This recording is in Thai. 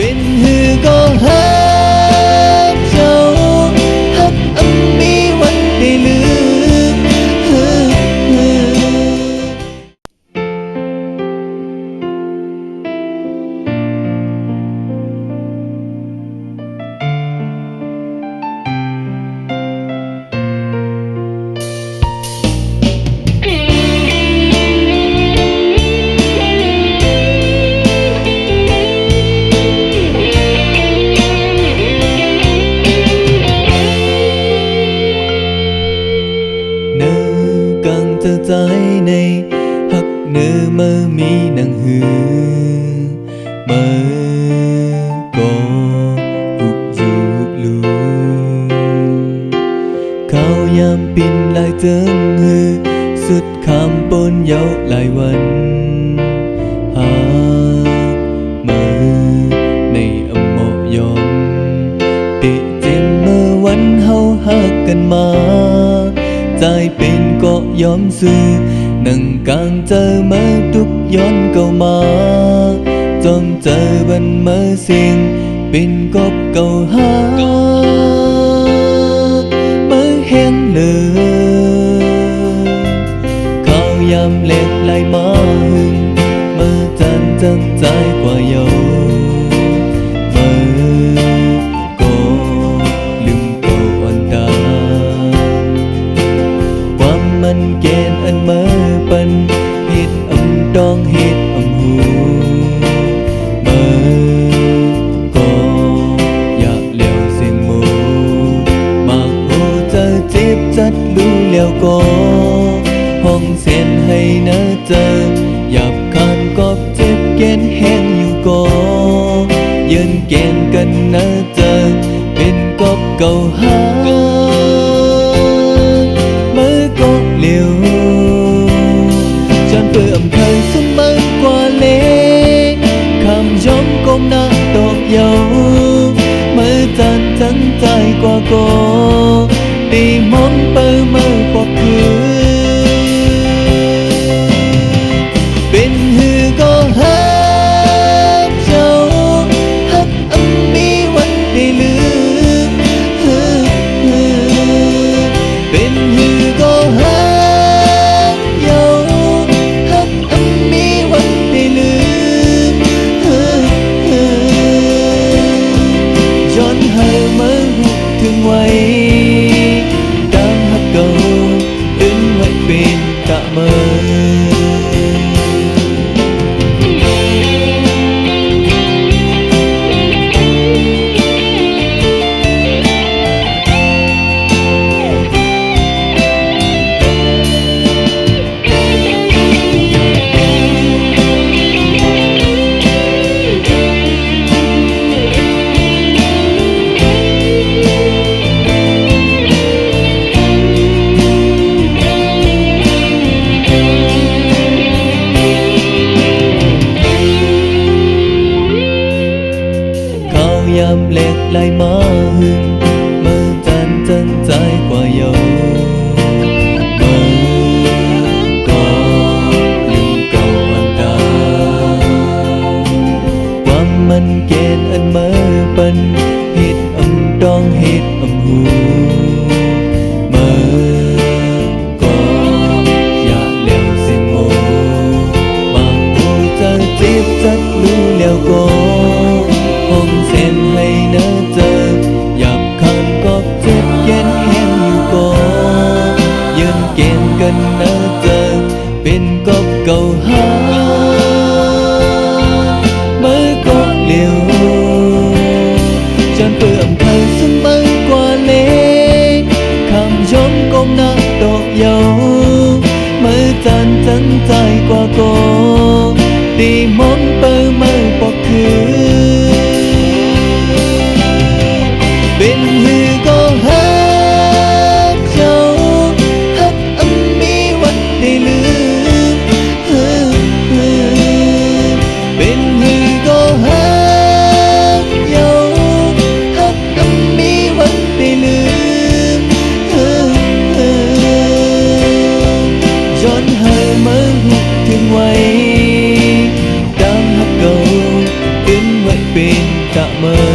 เป็นหือก็ฮักเจ้าฮักมีวันได้ลืมใจในหักเนื้อเมื่อมีหนังหือเมื่อก็หุบยูบลูข้าวยามปินลายเจิงหือสุดคำปนเยาหลายวันหากเมื่อในอมยอมติเจมเมื่อวันเฮาหักกันมาใจเป็นก็ยอมซื้อนั่งกลางเจอเมื่อทุกย้อนเก่ามาจอมเจอบันเมื่อสิ่งเป็นกบเก่าหาเมื่อแห้งเหลือข้าวยามเล็กไหลมาหึงเมื่อจันจังใจกว่าเยาเกณฑ์อันเมื่อปันเหตุดองเหตุหูเมื่อก็อยากเลี้ยวเสียงหมูมากโหเจอจีบจัดรู้แล้วก็ห้องเส้นให้เนื้อเจอหยับคันกอบเจ็บเกณฑ์แห้งอยู่ก็ยืนเกณฑ์กันเนื้อเจอเป็นกอบเก่าหาเร็วจนเปื่อมเคยสมัยกว่าเล็กคำย้อมก้มหน้าดอกเยาเมื่อจันทั้งใจกว่าก็ตีมอนเปิดเมื่อปอกคือเป็นหือก็ฮักเจ้าฮักมีวันได้ลืมเป็นหือก็ฮักถึงไว้ดังฮักเก่าดึงไว้เป็นกะเมอายามเล็กไหลมาหึงเมื่อจันจังใจกว่าเยาเมื่อก็ลืมเก่าอันดาความมันเกณฑ์อันเมื่อปันเหตุดองเหตุหูเมื่อก็อยากเลี้ยวเสียงโง่บางหูจะจีบจัดรู้แล้วก็ห้องเส้นให้เนื้อเจอหยับคันกอบเจ็บเย็นแห้งอยู่ก็ยืนเกณฑ์กันเนื้อเจอเป็นกอบเก่าหาเมื่อก็เลี้ยว จะเมื่อ